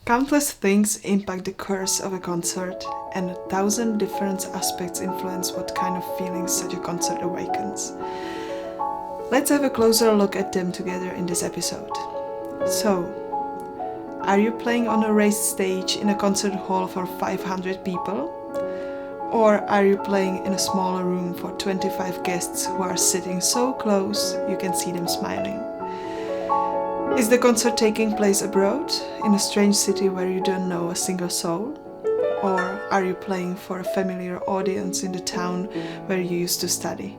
Countless things impact the course of a concert, and 1,000 different aspects influence what kind of feelings such a concert awakens. Let's have a closer look at them together in this episode. So, are you playing on a raised stage in a concert hall for 500 people? Or are you playing in a smaller room for 25 guests who are sitting so close you can see them smiling? Is the concert taking place abroad, in a strange city where you don't know a single soul? Or are you playing for a familiar audience in the town where you used to study?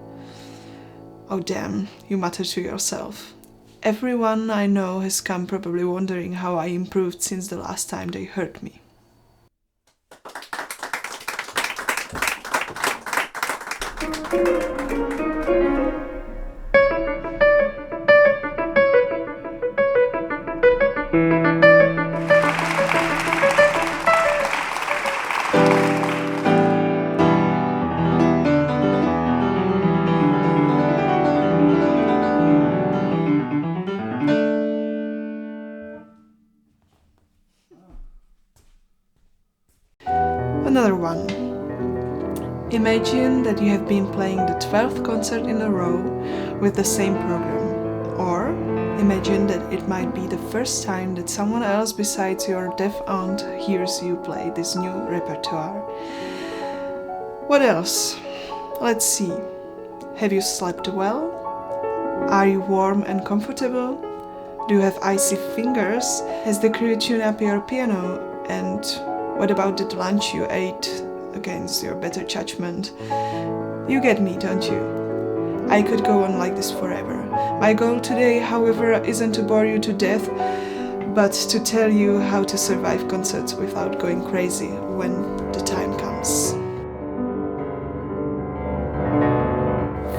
Oh damn, you mutter to yourself. Everyone I know has come probably wondering how I improved since the last time they heard me. Another one. Imagine that you have been playing the 12th concert in a row with the same program. Or imagine that it might be the first time that someone else besides your deaf aunt hears you play this new repertoire. What else? Let's see. Have you slept well? Are you warm and comfortable? Do you have icy fingers? Has the crew tuned up your piano? And what about the lunch you ate against your better judgment? You get me, don't you? I could go on like this forever. My goal today, however, isn't to bore you to death, but to tell you how to survive concerts without going crazy when the time comes.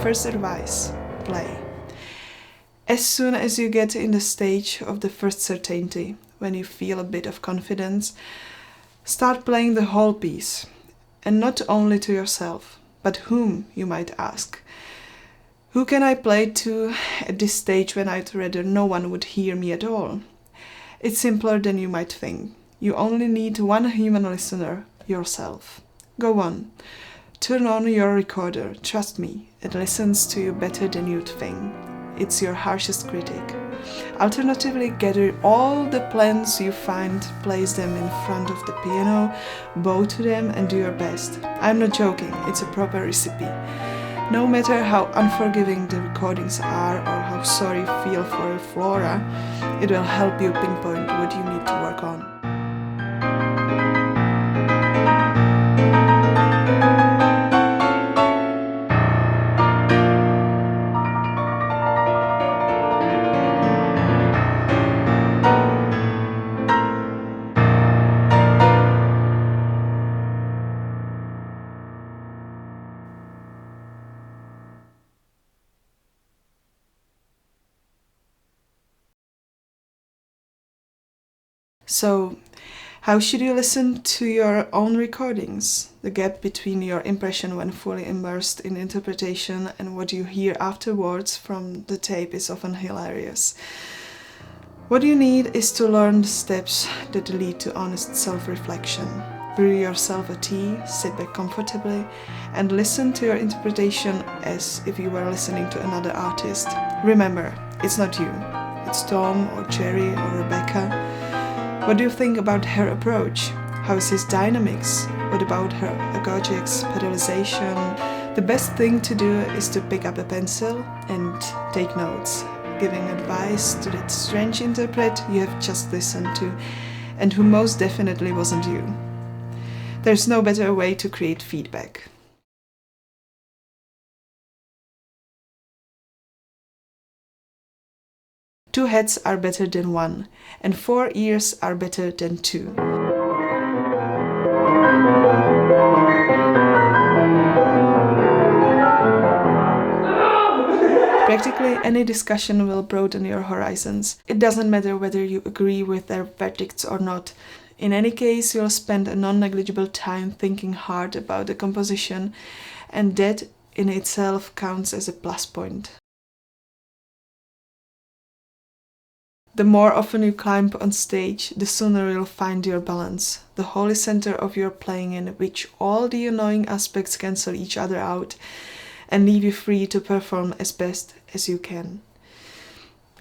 First advice, play. As soon as you get in the stage of the first certainty, when you feel a bit of confidence, start playing the whole piece, and not only to yourself, but whom, you might ask. Who can I play to at this stage when I'd rather no one would hear me at all? It's simpler than you might think. You only need one human listener, yourself. Go on. Turn on your recorder, trust me, it listens to you better than you'd think. It's your harshest critic. Alternatively, gather all the plans you find, place them in front of the piano, bow to them and do your best. I'm not joking, it's a proper recipe. No matter how unforgiving the recordings are or how sorry you feel for Flora, it will help you pinpoint what you need to work on. So, how should you listen to your own recordings? The gap between your impression when fully immersed in interpretation and what you hear afterwards from the tape is often hilarious. What you need is to learn the steps that lead to honest self-reflection. Brew yourself a tea, sit back comfortably, and listen to your interpretation as if you were listening to another artist. Remember, it's not you. It's Tom or Jerry or Rebecca. What do you think about her approach? How is his dynamics? What about her agogics, pedalization? The best thing to do is to pick up a pencil and take notes, giving advice to that strange interpret you have just listened to and who most definitely wasn't you. There's no better way to create feedback. Two heads are better than one, and 4 ears are better than 2. Practically any discussion will broaden your horizons. It doesn't matter whether you agree with their verdicts or not. In any case, you'll spend a non-negligible time thinking hard about the composition, and that in itself counts as a plus point. The more often you climb on stage, the sooner you'll find your balance, the holy center of your playing in which all the annoying aspects cancel each other out and leave you free to perform as best as you can.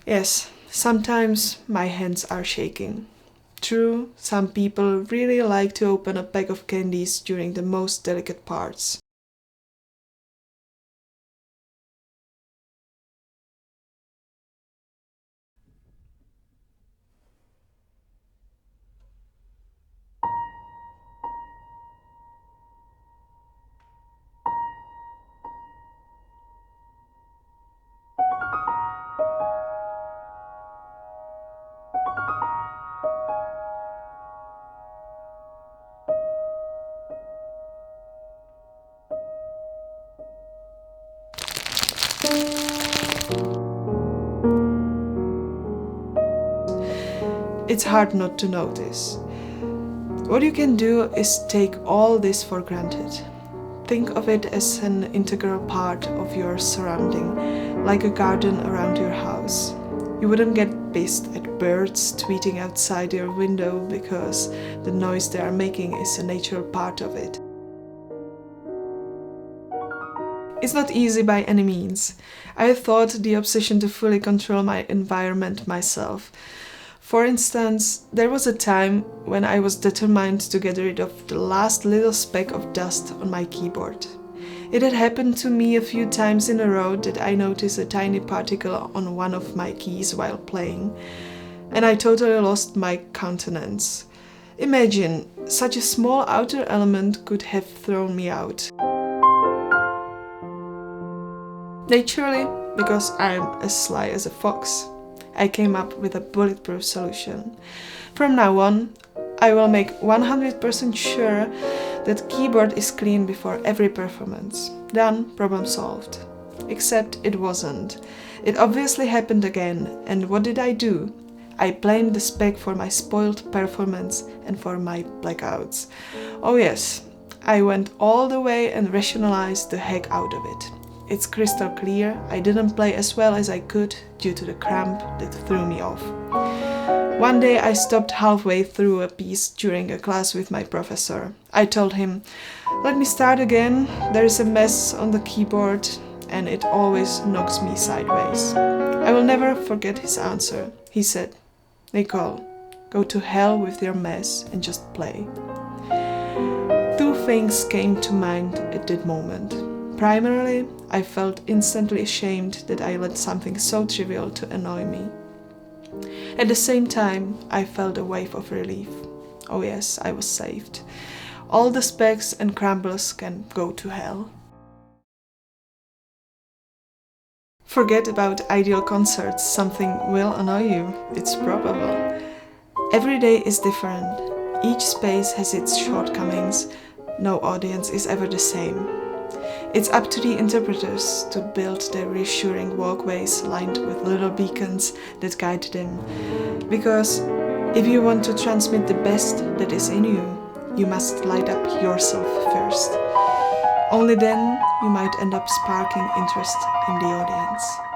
Yes, sometimes my hands are shaking. True, some people really like to open a bag of candies during the most delicate parts. It's hard not to notice. What you can do is take all this for granted. Think of it as an integral part of your surrounding, like a garden around your house. You wouldn't get pissed at birds tweeting outside your window because the noise they are making is a natural part of it. It's not easy by any means. I thought the obsession to fully control my environment myself. For instance, there was a time when I was determined to get rid of the last little speck of dust on my keyboard. It had happened to me a few times in a row that I noticed a tiny particle on one of my keys while playing, and I totally lost my countenance. Imagine, such a small outer element could have thrown me out. Naturally, because I'm as sly as a fox, I came up with a bulletproof solution. From now on, I will make 100% sure that keyboard is clean before every performance. Done, problem solved. Except it wasn't. It obviously happened again, and what did I do? I blamed the speck for my spoiled performance and for my blackouts. Oh yes, I went all the way and rationalized the heck out of it. It's crystal clear, I didn't play as well as I could due to the cramp that threw me off. One day I stopped halfway through a piece during a class with my professor. I told him, "Let me start again, there is a mess on the keyboard and it always knocks me sideways." I will never forget his answer. He said, "Nikol, go to hell with your mess and just play." Two things came to mind at that moment. Primarily, I felt instantly ashamed that I let something so trivial to annoy me. At the same time, I felt a wave of relief. Oh yes, I was saved. All the specks and crumbles can go to hell. Forget about ideal concerts, something will annoy you, it's probable. Every day is different. Each space has its shortcomings. No audience is ever the same. It's up to the interpreters to build their reassuring walkways lined with little beacons that guide them. Because if you want to transmit the best that is in you, you must light up yourself first. Only then you might end up sparking interest in the audience.